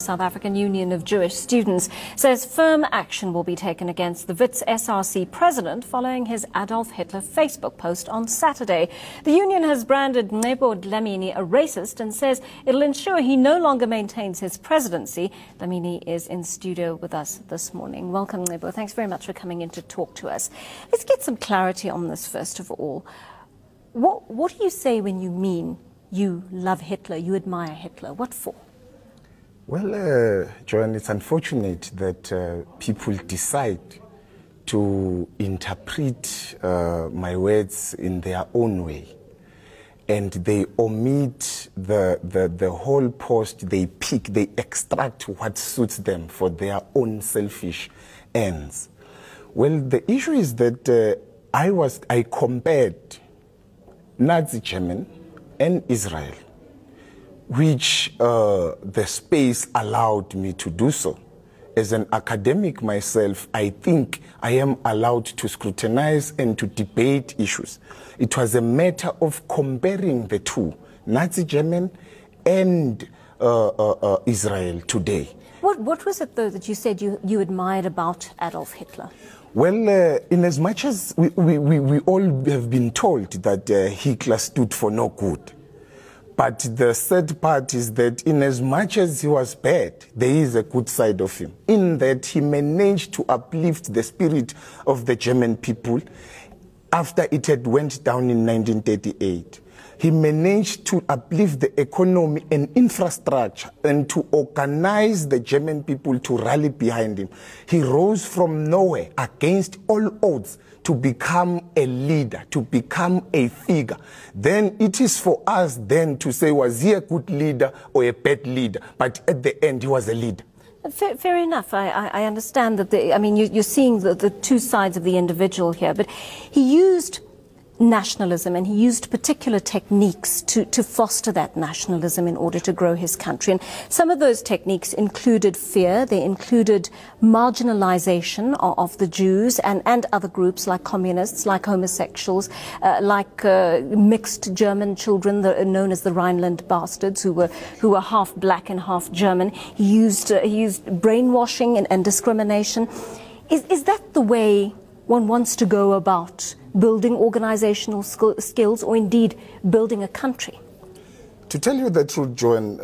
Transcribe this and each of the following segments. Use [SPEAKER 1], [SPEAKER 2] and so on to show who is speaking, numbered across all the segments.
[SPEAKER 1] South African Union of Jewish Students, says firm action will be taken against the WITS SRC president following his Adolf Hitler Facebook post on Saturday. The union has branded Nebo Dlamini a racist and says it'll ensure he no longer maintains his presidency. Dlamini is in studio with us this morning. Welcome, Nebo. Thanks very much for coming in to talk to us. Let's get some clarity on this first of all. What do you say when you mean you love Hitler, you admire Hitler? What for?
[SPEAKER 2] Well, Joanne, it's unfortunate that people decide to interpret my words in their own way. And they omit the whole post, they pick, they extract what suits them for their own selfish ends. Well, the issue is that I compared Nazi Germany and Israel, which the space allowed me to do so. As an academic myself, I think I am allowed to scrutinize and to debate issues. It was a matter of comparing the two, Nazi Germany and Israel today.
[SPEAKER 1] What was it, though, that you said you admired about Adolf Hitler?
[SPEAKER 2] Well, in as much as we all have been told that Hitler stood for no good, but the sad part is that in as much as he was bad, there is a good side of him, in that he managed to uplift the spirit of the German people after it had went down in 1938. He managed to uplift the economy and infrastructure and to organize the German people to rally behind him. He rose from nowhere against all odds to become a leader, to become a figure. Then it is for us then to say, was he a good leader or a bad leader? But at the end, he was a leader.
[SPEAKER 1] Fair enough. I understand that, you're seeing the two sides of the individual here, but he used nationalism and he used particular techniques to foster that nationalism in order to grow his country. And some of those techniques included fear, they included marginalization of the Jews and other groups like communists, like homosexuals, like mixed German children known as the Rhineland bastards who were half black and half German. He used brainwashing and discrimination. Is that the way one wants to go about building organizational skills or indeed building a country?
[SPEAKER 2] To tell you the truth, Joan,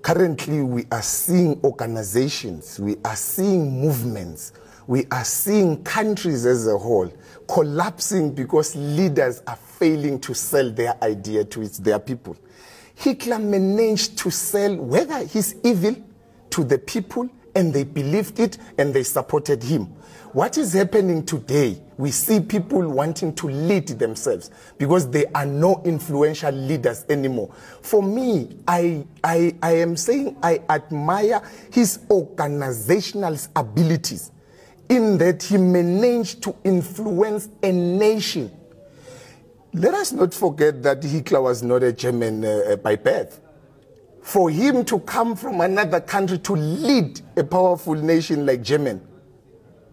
[SPEAKER 2] currently we are seeing organizations, we are seeing movements, we are seeing countries as a whole collapsing because leaders are failing to sell their idea to their people. Hitler managed to sell whether he's evil to the people, and they believed it and they supported him. What is happening today, we see people wanting to lead themselves because there are no influential leaders anymore. For me, I am saying I admire his organizational abilities in that he managed to influence a nation. Let us not forget that Hitler was not a German by birth. For him to come from another country to lead a powerful nation like Germany,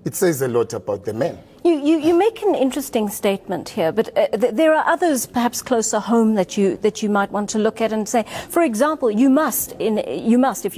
[SPEAKER 2] it says a lot about the man.
[SPEAKER 1] You make an interesting statement here, but there are others perhaps closer home that you might want to look at and say, for example, you must if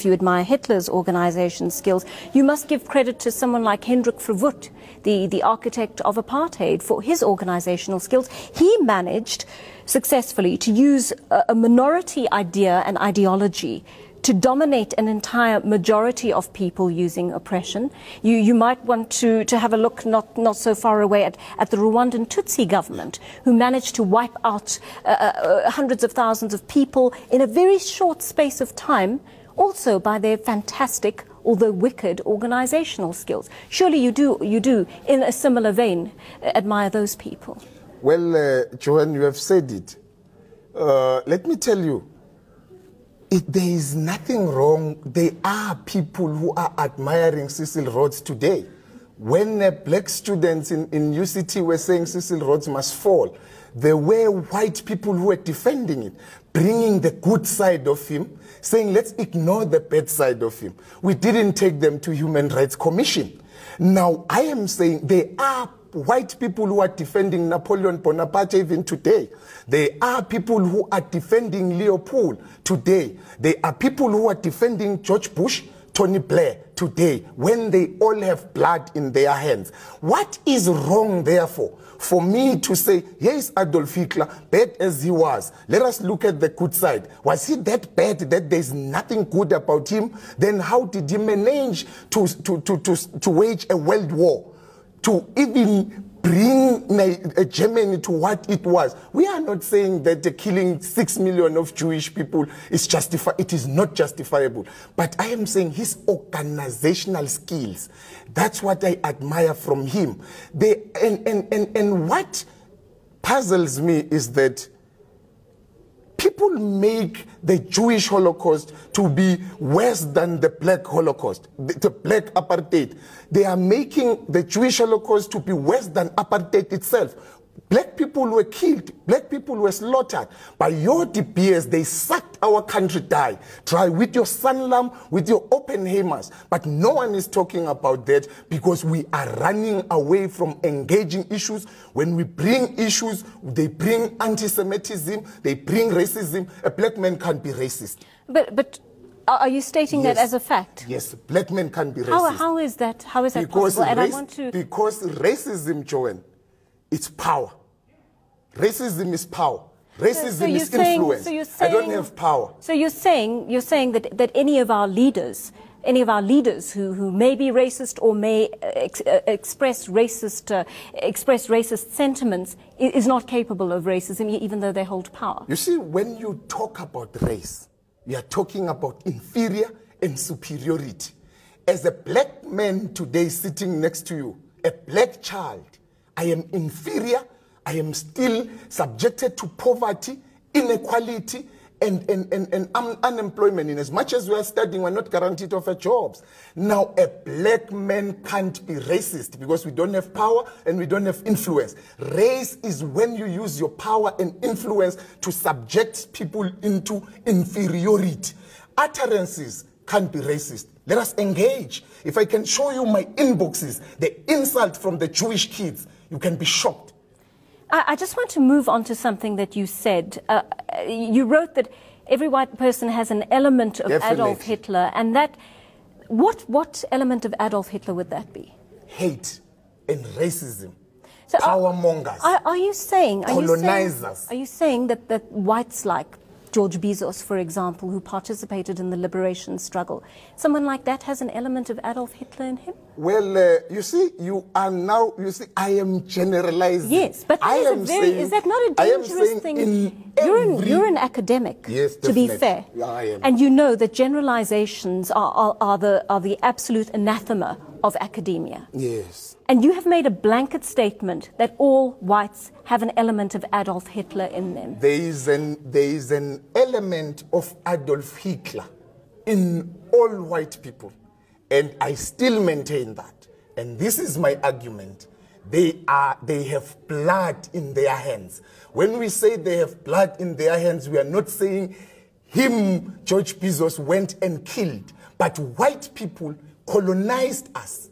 [SPEAKER 1] you admire Hitler's organization skills, you must give credit to someone like Hendrik Verwoerd, the architect of apartheid, for his organizational skills. He managed successfully to use a minority idea and ideology to dominate an entire majority of people using oppression. You might want to have a look not so far away at the Rwandan Tutsi government, who managed to wipe out hundreds of thousands of people in a very short space of time, also by their fantastic, although wicked, organizational skills. Surely you do, in a similar vein, admire those people.
[SPEAKER 2] Well, Joanne, you have said it. Let me tell you, there is nothing wrong. There are people who are admiring Cecil Rhodes today. When black students in UCT were saying Cecil Rhodes must fall, there were white people who were defending it, bringing the good side of him, saying let's ignore the bad side of him. We didn't take them to Human Rights Commission. Now I am saying there are white people who are defending Napoleon Bonaparte even today. There are people who are defending Leopold today. There are people who are defending George Bush, Tony Blair today, when they all have blood in their hands. What is wrong, therefore, for me to say, yes, Adolf Hitler, bad as he was, let us look at the good side. Was he that bad that there's nothing good about him? Then how did he manage to wage a world war, to even bring Germany to what it was? We are not saying that the killing 6 million of Jewish people is justified. It is not justifiable. But I am saying his organizational skills, that's what I admire from him. And what puzzles me is that people make the Jewish Holocaust to be worse than the black Holocaust, the black apartheid. They are making the Jewish Holocaust to be worse than apartheid itself. Black people were killed. Black people were slaughtered. By your DPS, they sucked our country dry. Try with your Sanlam, with your Oppenheimers. But no one is talking about that because we are running away from engaging issues. When we bring issues, they bring anti-Semitism, they bring racism. A black man can't be racist.
[SPEAKER 1] But are you stating that as a fact?
[SPEAKER 2] Yes, black men can't be racist.
[SPEAKER 1] How is that? How is that
[SPEAKER 2] because
[SPEAKER 1] possible?
[SPEAKER 2] Because racism, Joanne, it's power. Racism is power. Racism is influence. I don't have power.
[SPEAKER 1] So you're saying that any of our leaders who may be racist or may express racist sentiments is not capable of racism, even though they hold power.
[SPEAKER 2] You see, when you talk about race, you are talking about inferior and superiority. As a black man today sitting next to you, a black child, I am inferior. I am still subjected to poverty, inequality, and unemployment. In as much as we are studying, we're not guaranteed of jobs. Now, a black man can't be racist because we don't have power and we don't have influence. Race is when you use your power and influence to subject people into inferiority. Utterances can't be racist. Let us engage. If I can show you my inboxes, the insult from the Jewish kids, you can be shocked.
[SPEAKER 1] I just want to move on to something that you said. You wrote that every white person has an element of Adolf Hitler, and that what element of Adolf Hitler would that be?
[SPEAKER 2] Hate and racism. So power mongers.
[SPEAKER 1] Are you saying
[SPEAKER 2] colonizers?
[SPEAKER 1] Are you saying that whites like George Bezos, for example, who participated in the liberation struggle, someone like that has an element of Adolf Hitler in him?
[SPEAKER 2] Well, you see, I am generalizing.
[SPEAKER 1] Yes, but is that not a dangerous thing? You're an academic,
[SPEAKER 2] yes,
[SPEAKER 1] to be fair.
[SPEAKER 2] Yeah, I am.
[SPEAKER 1] And you know that generalizations are the absolute anathema of academia.
[SPEAKER 2] Yes.
[SPEAKER 1] And you have made a blanket statement that all whites have an element of Adolf Hitler in them.
[SPEAKER 2] There is an element of Adolf Hitler in all white people. And I still maintain that. And this is my argument. They have blood in their hands. When we say they have blood in their hands, we are not saying him, George Bezos, went and killed. But white people colonized us.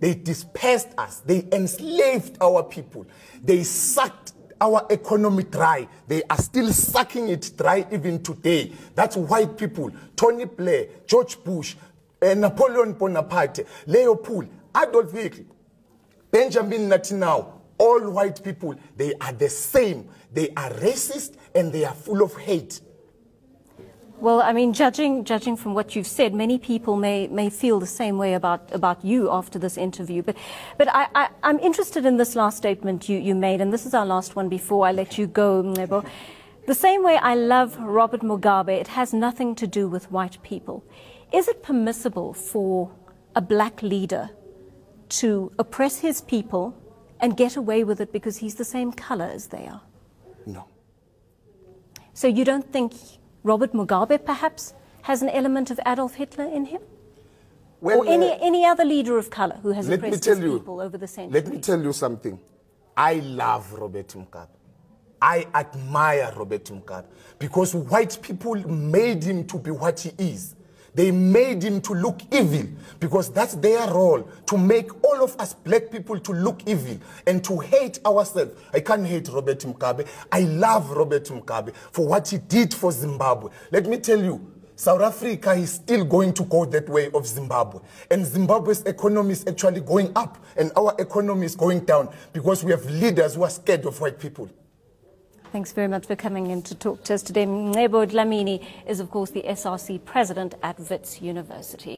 [SPEAKER 2] They dispersed us. They enslaved our people. They sucked our economy dry. They are still sucking it dry even today. That's white people. Tony Blair, George Bush, Napoleon Bonaparte, Leopold, Adolf Hitler, Benjamin Netanyahu, all white people, they are the same. They are racist and they are full of hate.
[SPEAKER 1] Well, I mean, judging from what you've said, many people may feel the same way about you after this interview. But I'm interested in this last statement you made, and this is our last one before I let you go, Mncebo. The same way I love Robert Mugabe, it has nothing to do with white people. Is it permissible for a black leader to oppress his people and get away with it because he's the same color as they are?
[SPEAKER 2] No.
[SPEAKER 1] So you don't think Robert Mugabe perhaps has an element of Adolf Hitler in him?
[SPEAKER 2] Well,
[SPEAKER 1] or any other leader of color who has oppressed his people over the centuries?
[SPEAKER 2] Let me tell you something. I love Robert Mugabe. I admire Robert Mugabe because white people made him to be what he is. They made him to look evil because that's their role, to make all of us black people to look evil and to hate ourselves. I can't hate Robert Mugabe. I love Robert Mugabe for what he did for Zimbabwe. Let me tell you, South Africa is still going to go that way of Zimbabwe. And Zimbabwe's economy is actually going up and our economy is going down because we have leaders who are scared of white people.
[SPEAKER 1] Thanks very much for coming in to talk to us today. Mncebo Dlamini is, of course, the SRC president at Wits University.